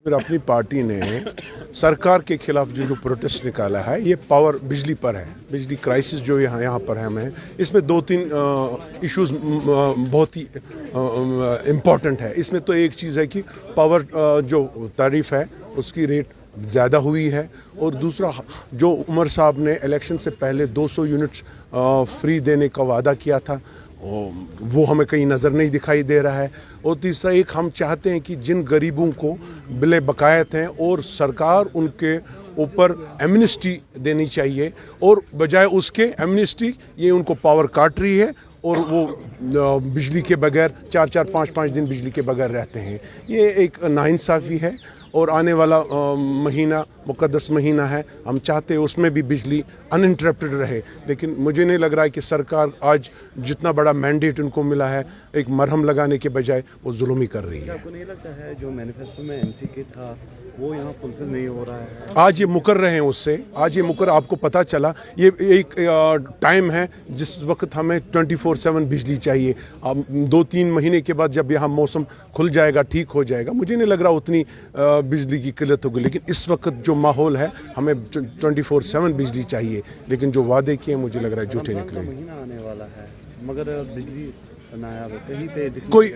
फिर अपनी पार्टी ने सरकार के खिलाफ जो प्रोटेस्ट निकाला है ये पावर बिजली पर है। बिजली क्राइसिस जो यहाँ पर है हमें, इसमें दो तीन इश्यूज बहुत ही इम्पॉर्टेंट है। इसमें तो एक चीज़ है कि पावर जो तारीफ है उसकी रेट ज़्यादा हुई है, और दूसरा जो उमर साहब ने इलेक्शन से पहले 200 यूनिट्स फ्री देने का वादा किया था वो हमें कहीं नज़र नहीं दिखाई दे रहा है। और तीसरा एक हम चाहते हैं कि जिन गरीबों को बिले बकायत हैं और सरकार उनके ऊपर एमनेस्टी देनी चाहिए, और बजाय उसके एमनेस्टी ये उनको पावर काट रही है और वो बिजली के बगैर 4-4, 5-5 दिन बिजली के बगैर रहते हैं। ये एक नाइंसाफ़ी है, और आने वाला महीना मुक़द्दस महीना है, हम चाहते हैं उसमें भी बिजली अनइंटरप्टेड रहे। लेकिन मुझे नहीं लग रहा है कि सरकार आज जितना बड़ा मैंडेट उनको मिला है एक मरहम लगाने के बजाय वो जुल्म ही कर रही है। आपको नहीं लगता है जो मैनिफेस्टो में एनसीके था वो यहाँ फुलफिल नहीं हो रहा है? आज ये मुकर रहे हैं उससे, आज ये मुकर आपको पता चला। ये एक टाइम है जिस वक्त हमें 24/7 बिजली चाहिए। अब 2-3 महीने के बाद जब यहाँ मौसम खुल जाएगा, ठीक हो जाएगा, मुझे नहीं लग रहा उतनी बिजली की किल्लत होगी। लेकिन इस वक्त जो माहौल है हमें 24/7 बिजली चाहिए, लेकिन जो वादे किए मुझे लग रहा है झूठे निकले। महीना आने वाला है मगर बिजली कहीं पे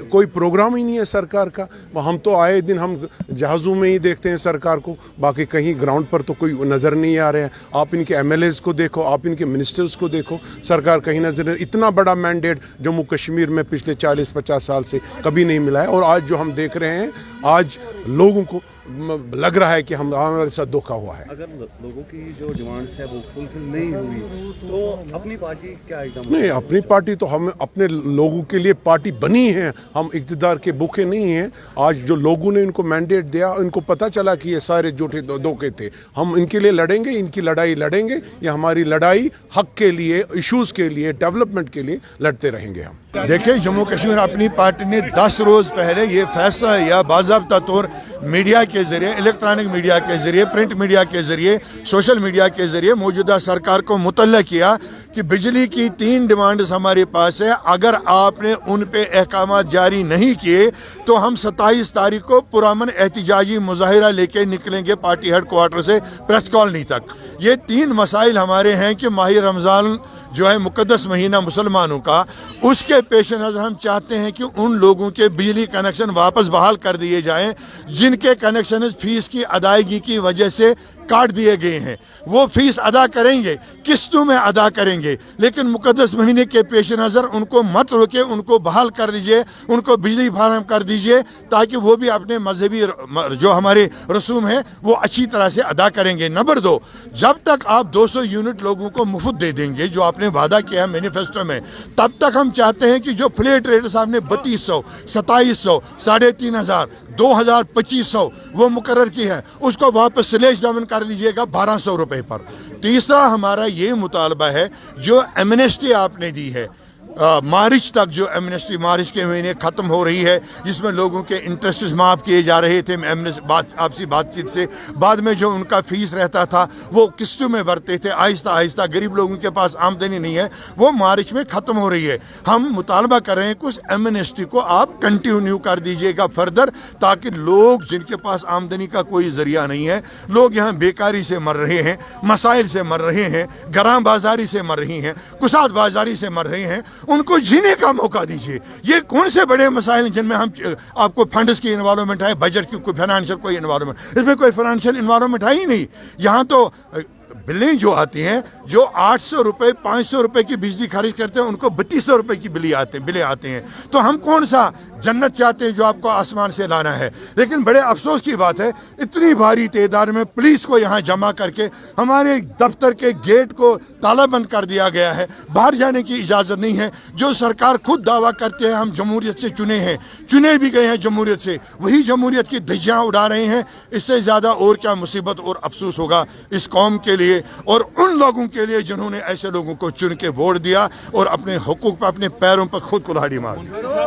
कोई प्रोग्राम ही नहीं है सरकार का। हम तो आए दिन हम जहाज़ों में ही देखते हैं सरकार को, बाकी कहीं ग्राउंड पर तो कोई नज़र नहीं आ रहे हैं। आप इनके एमएलएज को देखो, आप इनके मिनिस्टर्स को देखो, सरकार कहीं नज़र नहीं। इतना बड़ा मैंडेट जम्मू कश्मीर में पिछले 40-50 साल से कभी नहीं मिला है, और आज जो हम देख रहे हैं आज लोगों को लग रहा है कि हमारे साथ धोखा हुआ है। अगर लोगों की जो डिमांड्स है वो फुलफिल नहीं हुई तो अपनी पार्टी क्या एकदम नहीं, अपनी पार्टी तो हम अपने लोगों के लिए पार्टी बनी है, हम इक़्तिदार के भूखे नहीं हैं। आज जो लोगों ने इनको मैंडेट दिया, इनको पता चला कि ये सारे झूठे धोखे थे। हम इनके लिए लड़ेंगे, इनकी लड़ाई लड़ेंगे। ये हमारी लड़ाई हक के लिए, इश्यूज़ के लिए, डेवलपमेंट के लिए लड़ते रहेंगे हम। देखिए, जम्मू कश्मीर अपनी पार्टी ने 10 रोज़ पहले ये फैसला लिया, बाज़ाब्ता तौर मीडिया के ज़रिए, इलेक्ट्रॉनिक मीडिया के ज़रिए, प्रिंट मीडिया के ज़रिए, सोशल मीडिया के ज़रिए मौजूदा सरकार को मुतल्ला किया कि बिजली की 3 डिमांड्स हमारे पास है। अगर आपने उन पे अहकाम जारी नहीं किए तो हम 27 तारीख को पुरअमन एहतिजाजी मुजाहिरा लेके निकलेंगे पार्टी हेड क्वार्टर से प्रेस कॉलोनी तक। ये 3 मसाइल हमारे हैं कि माह रमज़ान जो है मुक़द्दस महीना मुसलमानों का, उसके पेश नज़र हम चाहते हैं कि उन लोगों के बिजली कनेक्शन वापस बहाल कर दिए जाएं जिनके कनेक्शन फीस की अदायगी की वजह से काट दिए गए हैं। वो फीस अदा करेंगे, किस्तों में अदा करेंगे, लेकिन मुक़द्दस महीने के पेश नज़र उनको मत रोके, उनको बहाल कर दीजिए, उनको बिजली फराहम कर दीजिए, ताकि वो भी अपने मजहबी जो हमारे रसूम है वो अच्छी तरह से अदा करेंगे। नंबर 2, जब तक आप 200 यूनिट लोगों को मुफ्त दे देंगे जो आपने वादा किया है मैनिफेस्टो में, तब तक हम चाहते हैं कि जो फ्लैट रेट सामने 3200, 2700, 3500, 2000, 2500 वो मुकर्रर की है, उसको वापस स्लेश डाउन कर लीजिएगा 1200 रुपए पर। तीसरा हमारा ये मुतालबा है, जो एमनेस्टी आपने दी है मार्च तक, जो एमनेस्टी मार्च के महीने ख़त्म हो रही है, जिसमें लोगों के इंटरेस्ट माफ़ किए जा रहे थे आपसी बातचीत से, बाद में जो उनका फ़ीस रहता था वो किस्तों में भरते थे, आहिस्ता आहिस्ता गरीब लोगों के पास आमदनी नहीं है, वो मार्च में ख़त्म हो रही है। हम मुतालबा कर रहे हैं कि उस एमनेस्टी को आप कंटिन्यू कर दीजिएगा फर्दर, ताकि लोग जिनके पास आमदनी का कोई ज़रिया नहीं है, लोग यहाँ बेकारी से मर रहे हैं, मसाइल से मर रहे हैं, गराम बाजारी से मर रही हैं, कुसाद बाजारी से मर रहे हैं, उनको जीने का मौका दीजिए। ये कौन से बड़े मसाइल जिनमें हम आपको फंड्स की इन्वॉल्वमेंट है, बजट की कोई फाइनेंशियल कोई इन्वॉल्वमेंट, इसमें कोई फाइनेंशियल इन्वॉल्वमेंट है ही नहीं। यहाँ तो बिलें जो आती हैं, जो 800 रुपये 500 रुपये की बिजली खरीद करते हैं, उनको 3200 रुपये की बिलें आते हैं। तो हम कौन सा जन्नत चाहते हैं जो आपको आसमान से लाना है? लेकिन बड़े अफसोस की बात है, इतनी भारी तादाद में पुलिस को यहाँ जमा करके हमारे दफ्तर के गेट को ताला बंद कर दिया गया है, बाहर जाने की इजाज़त नहीं है। जो सरकार खुद दावा करते हैं हम जमहूरियत से चुने हैं, चुने भी गए हैं जमहूरियत से, वही जमहूरियत की धज्जियाँ उड़ा रहे हैं। इससे ज़्यादा और क्या मुसीबत और अफसोस होगा इस कौम के लिए और उन लोगों के लिए जिन्होंने ऐसे लोगों को चुन के वोट दिया और अपने हुकूक पर, अपने पैरों पर खुद कुल्हाड़ी मार।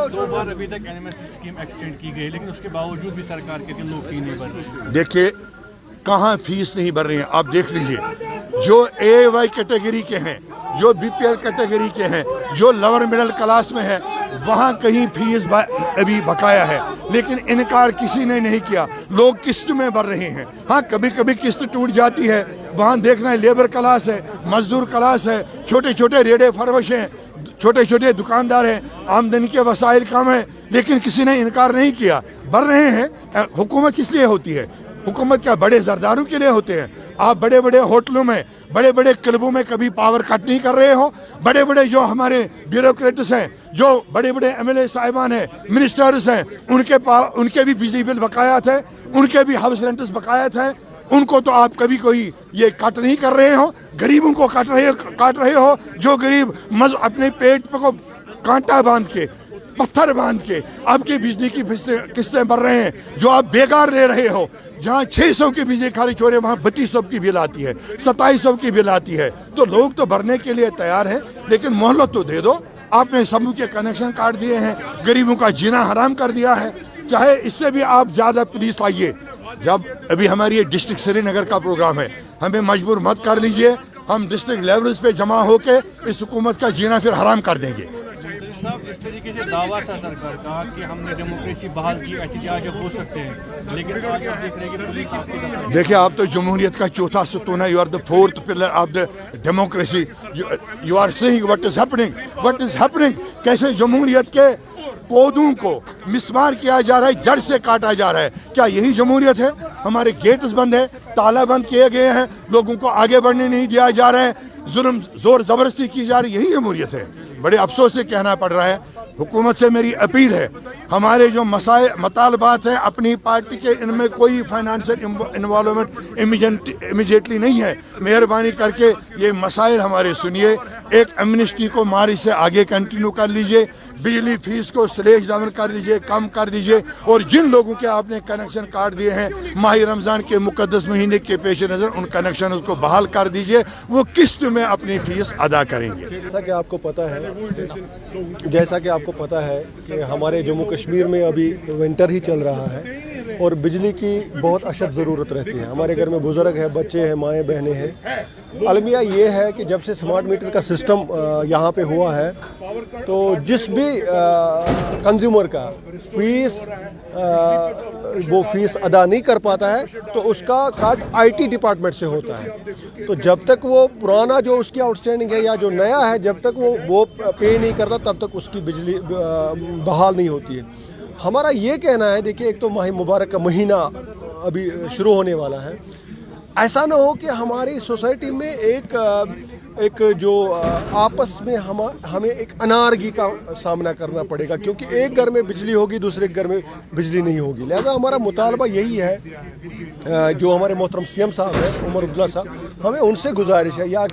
2 बार अभी तक एनएमएस स्कीम एक्सटेंड की गई, लेकिन उसके बावजूद भी सरकार के लोग फी नहीं भर रहे। देखिए, कहाँ फीस नहीं भर रही है, आप देख लीजिए। जो AY कैटेगरी के हैं, जो BPL कैटेगरी के हैं, जो लोअर मिडिल क्लास में है, वहाँ कहीं फीस अभी बकाया है। لیکن انکار کسی نے نہیں کیا. لوگ قسط میں بھر رہے ہیں. ہاں کبھی کبھی قسط ٹوٹ جاتی ہے, وہاں دیکھنا ہے لیبر کلاس ہے, مزدور کلاس ہے, چھوٹے چھوٹے ریڑے فروش ہیں, چھوٹے چھوٹے دکاندار ہیں, آمدنی کے وسائل کم ہیں, لیکن کسی نے انکار نہیں کیا. بھر رہے ہیں. حکومت کس لیے ہوتی ہے؟ حکومت کیا بڑے زرداروں کے لیے ہوتے ہیں؟ آپ بڑے بڑے ہوٹلوں میں, بڑے بڑے کلبوں میں کبھی پاور کٹ نہیں کر رہے ہو؟ بڑے بڑے جو ہمارے بیوروکریٹس ہیں, جو بڑے بڑے ایم ایل اے صاحبان ہیں, منسٹرز ہیں, ان کے بھی بجلی بل بقایات ہے, ان کے بھی ہاؤس رینٹس بقایات ہیں. ان کو تو آپ کبھی کوئی یہ کٹ نہیں کر رہے ہو. غریبوں کو کاٹ رہے ہو. جو غریب اپنے پیٹ پہ کو کانٹا باندھ کے, پتھر باندھ کے آپ کی بجلی کی قسطیں بھر رہے ہیں, جو آپ بیکار دے رہے ہو. جہاں 600 کی بجلی خارج ہو رہی ہے وہاں 3200 کی بل آتی ہے, 2700 کی بل آتی ہے. تو لوگ تو بھرنے کے لیے تیار ہیں, لیکن مہلت تو دے دو. آپ نے سبوں کے کنیکشن کاٹ دیے ہیں, غریبوں کا جینا حرام کر دیا ہے. چاہے اس سے بھی آپ زیادہ پولیس آئیے. جب ابھی ہماری ڈسٹرکٹ سری نگر کا پروگرام ہے, ہمیں مجبور مت کر لیجئے. ہم ڈسٹرکٹ لیولز پہ جمع ہو کے اس حکومت کا جینا پھر حرام کر دیں گے. صاحب اس طریقے سے دعویٰ تھا سرکار کا کہ ہم نے ڈیموکریسی بحال کی, احتجاج ہو سکتے ہیں, لیکن آج آپ دیکھ رہے ہیں کہ پولیس آپ کی طرف. دیکھیں, آپ تو جمہوریت کا چوتھا ستون ہے. You are the fourth pillar of the democracy. You are seeing what is happening. کیسے جمہوریت کے پودوں کو مسمار کیا جا رہا ہے, جڑ سے کاٹا جا رہا ہے. کیا یہی جمہوریت ہے؟ ہمارے گیٹس بند ہیں, تالا بند کیے گئے ہیں, لوگوں کو آگے بڑھنے نہیں دیا جا رہا ہے, ظلم زور زبردستی کی جا رہی, یہی جمہوریت ہے. بڑے افسوس سے کہنا پڑ رہا ہے. حکومت سے میری اپیل ہے, ہمارے جو مطالبات ہیں اپنی پارٹی کے, ان میں کوئی فائنانشل انوالومنٹ امیجیٹلی نہیں ہے. مہربانی کر کے یہ مسائل ہمارے سنیے. ایک ایمنسٹی کو مارچ سے آگے کنٹینیو کر لیجئے. بجلی فیس کو سلیج ڈاؤن کر لیجئے, کم کر دیجئے. اور جن لوگوں کے آپ نے کنیکشن کاٹ دیے ہیں, ماہ رمضان کے مقدس مہینے کے پیش نظر ان کنیکشن کو بحال کر دیجئے. وہ قسط میں اپنی فیس ادا کریں گے. جیسا کہ آپ کو پتہ ہے کہ ہمارے جموں کشمیر میں ابھی ونٹر ہی چل رہا ہے اور بجلی کی بہت اشد ضرورت رہتی ہے. ہمارے گھر میں بزرگ ہیں, بچے ہیں, مائیں بہنیں ہیں. المیہ یہ ہے کہ جب سے سمارٹ میٹر کا سسٹم یہاں پہ ہوا ہے تو جس بھی کنزیومر کا فیس وہ فیس ادا نہیں کر پاتا ہے تو اس کا کٹ آئی ٹی ڈپارٹمنٹ سے ہوتا ہے. تو جب تک وہ پرانا جو اس کی آؤٹ اسٹینڈنگ ہے یا جو نیا ہے, جب تک وہ پے نہیں کرتا تب تک اس کی بجلی بحال نہیں ہوتی ہے. ہمارا یہ کہنا ہے, دیکھیے ایک تو ماہ مبارک کا مہینہ ابھی شروع ہونے والا ہے. ایسا نہ ہو کہ ہماری سوسائٹی میں ایک جو آپس میں ہمیں ایک انارگی کا سامنا کرنا پڑے گا, کیونکہ ایک گھر میں بجلی ہوگی دوسرے گھر میں بجلی نہیں ہوگی. لہذا ہمارا مطالبہ یہی ہے, جو ہمارے محترم سی ایم صاحب ہیں عمر عبداللہ صاحب, ہمیں ان سے گزارش ہے, یا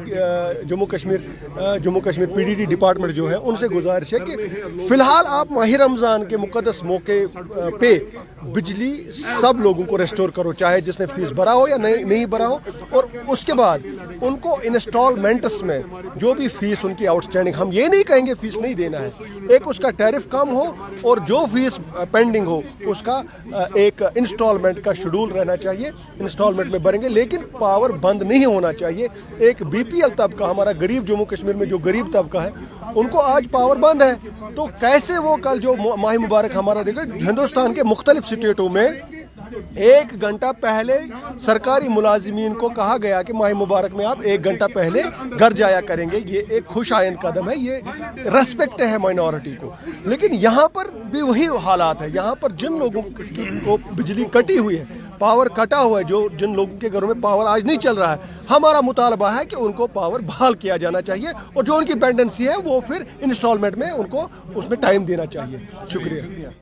Jammu Kashmir P D T department جو ہے ان سے گزارش ہے کہ فی الحال آپ ماہ رمضان کے مقدس موقع پہ بجلی سب لوگوں کو ریسٹور کرو, چاہے جس نے فیس بھرا ہو یا نہیں بھرا ہو. اور اس کے بعد ان کو انسٹالمنٹس میں جو بھی فیس ان کی آؤٹ اسٹینڈنگ, ہم یہ نہیں کہیں گے فیس نہیں دینا ہے, ایک اس کا ٹیرف کم ہو اور جو فیس پینڈنگ ہو اس کا ایک انسٹالمنٹ کا شیڈول رہنا چاہیے. انسٹالمنٹ میں بھریں گے, لیکن پاور بند نہیں ہونا چاہیے. ایک بی پی ایل طبقہ, ہمارا غریب جموں کشمیر میں جو غریب طبقہ ہے, ان کو آج پاور بند ہے. تو کیسے وہ کل جو ماہ مبارک ہمارا دیکھیں, ہندوستان کے مختلف اسٹیٹوں میں 1 گھنٹہ پہلے سرکاری ملازمین کو کہا گیا کہ ماہ مبارک میں آپ 1 گھنٹہ پہلے گھر جایا کریں گے. یہ ایک خوش آئند قدم ہے, یہ ریسپیکٹ ہے مائنورٹی کو. لیکن یہاں پر بھی وہی حالات ہے. یہاں پر جن لوگوں کو بجلی کٹی ہوئی ہے, پاور کٹا ہوا ہے, جن لوگوں کے گھروں میں پاور آج نہیں چل رہا ہے, ہمارا مطالبہ ہے کہ ان کو پاور بحال کیا جانا چاہیے, اور جو ان کی پینڈنسی ہے وہ پھر انسٹالمنٹ میں ان کو اس میں ٹائم دینا چاہیے. شکریہ.